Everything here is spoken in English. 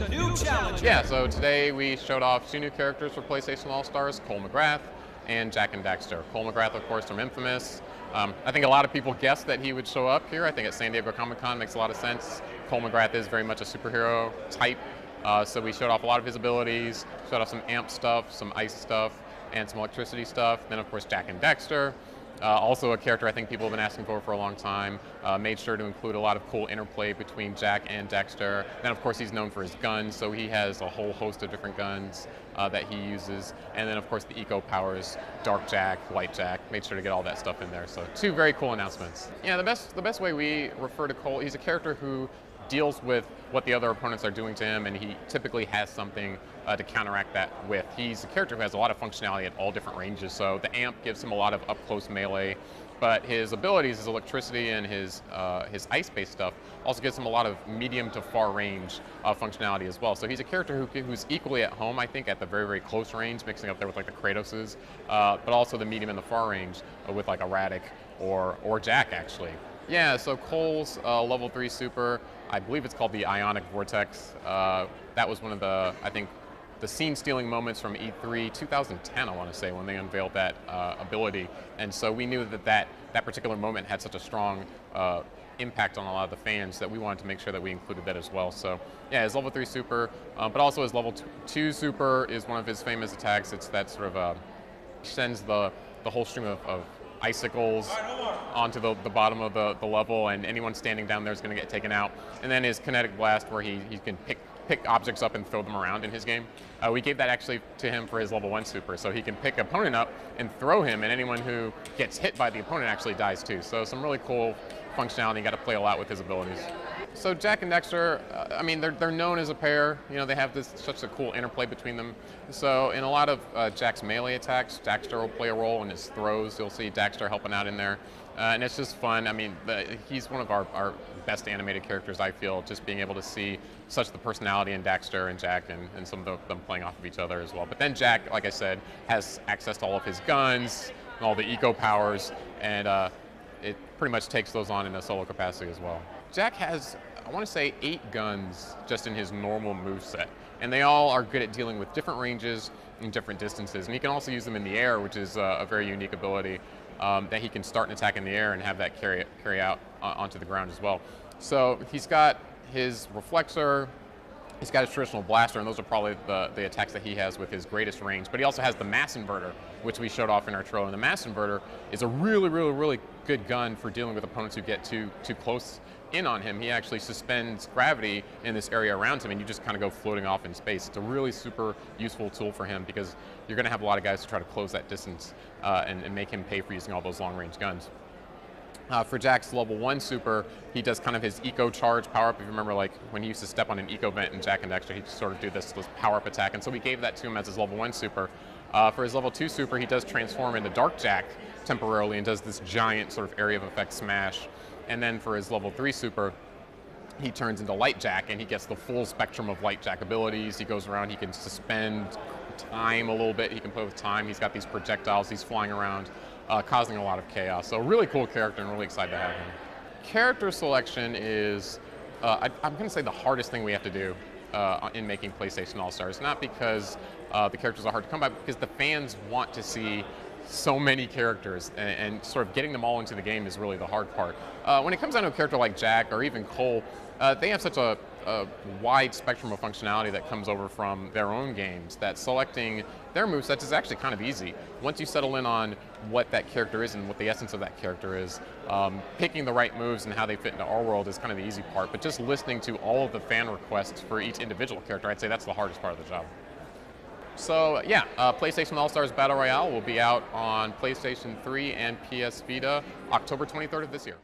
a new challenger. Yeah, so today we showed off 2 new characters for PlayStation All-Stars, Cole McGrath and Jak and Daxter. Cole McGrath, of course, from Infamous. I think a lot of people guessed that he would show up here. I think at San Diego Comic-Con makes a lot of sense. Cole McGrath is very much a superhero type, so we showed off a lot of his abilities, showed off some amp stuff, some ice stuff, and some electricity stuff. Then, of course, Jak and Daxter. Also a character I think people have been asking for a long time. Made sure to include a lot of cool interplay between Jak and Daxter. Then of course he's known for his guns, so he has a whole host of different guns that he uses. And then of course the eco powers, Dark Jak, Light Jak. Made sure to get all that stuff in there. So 2 very cool announcements. Yeah, the best way we refer to Cole, he's a character who deals with what the other opponents are doing to him, and he typically has something to counteract that with. He's a character who has a lot of functionality at all different ranges, so the amp gives him a lot of up-close melee, but his abilities, his electricity and his ice-based stuff also gives him a lot of medium to far range functionality as well. So he's a character who's equally at home, I think, at the very, very close range, mixing up there with like the Kratoses, but also the medium and the far range with like a Radic or Jak, actually. Yeah, so Cole's level 3 super, I believe it's called the Ionic Vortex. That was one of the, I think, the scene-stealing moments from E3 2010, I want to say, when they unveiled that ability. And so we knew that particular moment had such a strong impact on a lot of the fans that we wanted to make sure that we included that as well. So yeah, his level 3 super, but also his level 2 super is one of his famous attacks. It's that sort of sends the whole stream of icicles onto the bottom of the level, and anyone standing down there is going to get taken out. And then his kinetic blast, where he can pick objects up and throw them around in his game. We gave that actually to him for his level 1 super, so he can pick an opponent up and throw him, and anyone who gets hit by the opponent actually dies too. So some really cool functionality. You got to play a lot with his abilities. So Jak and Daxter, I mean, they're known as a pair. You know, they have such a cool interplay between them. So in a lot of Jak's melee attacks, Daxter will play a role. In his throws, you'll see Daxter helping out in there. And it's just fun. I mean, he's one of our best animated characters, I feel, just being able to see such the personality in Daxter and Jak and some of them playing off of each other as well. But then Jak, like I said, has access to all of his guns, and all the eco powers, and it pretty much takes those on in a solo capacity as well. Jak has, I want to say, 8 guns just in his normal moveset, and they all are good at dealing with different ranges and different distances. And he can also use them in the air, which is a very unique ability that he can start an attack in the air and have that carry out onto the ground as well. So he's got his Reflexor, he's got his traditional blaster, and those are probably the attacks that he has with his greatest range. But he also has the Mass Inverter, which we showed off in our trailer. And the Mass Inverter is a really, really, really good gun for dealing with opponents who get too close in on him. He actually suspends gravity in this area around him, and you just kind of go floating off in space. It's a really super useful tool for him because you're going to have a lot of guys who try to close that distance and make him pay for using all those long-range guns. For Jak's level 1 super, he does kind of his eco charge power up. If you remember, like when he used to step on an eco vent in Jak and Daxter, he'd sort of do this power up attack, and so we gave that to him as his level 1 super. For his level 2 super, he does transform into Dark Jak temporarily and does this giant sort of area of effect smash. And then for his level 3 super, he turns into Light Jak, and he gets the full spectrum of Light Jak abilities. He goes around, he can suspend time a little bit, he can play with time. He's got these projectiles, he's flying around, causing a lot of chaos. So really cool character, and really excited to have him. Character selection is, I'm going to say, the hardest thing we have to do in making PlayStation All-Stars. Not because the characters are hard to come by, but because the fans want to see so many characters, and sort of getting them all into the game is really the hard part. When it comes down to a character like Jak or even Cole, they have such a wide spectrum of functionality that comes over from their own games that selecting their movesets is actually kind of easy. Once you settle in on what that character is and what the essence of that character is, picking the right moves and how they fit into our world is kind of the easy part, but just listening to all of the fan requests for each individual character, I'd say that's the hardest part of the job. So yeah, PlayStation All-Stars Battle Royale will be out on PlayStation 3 and PS Vita October 23rd of this year.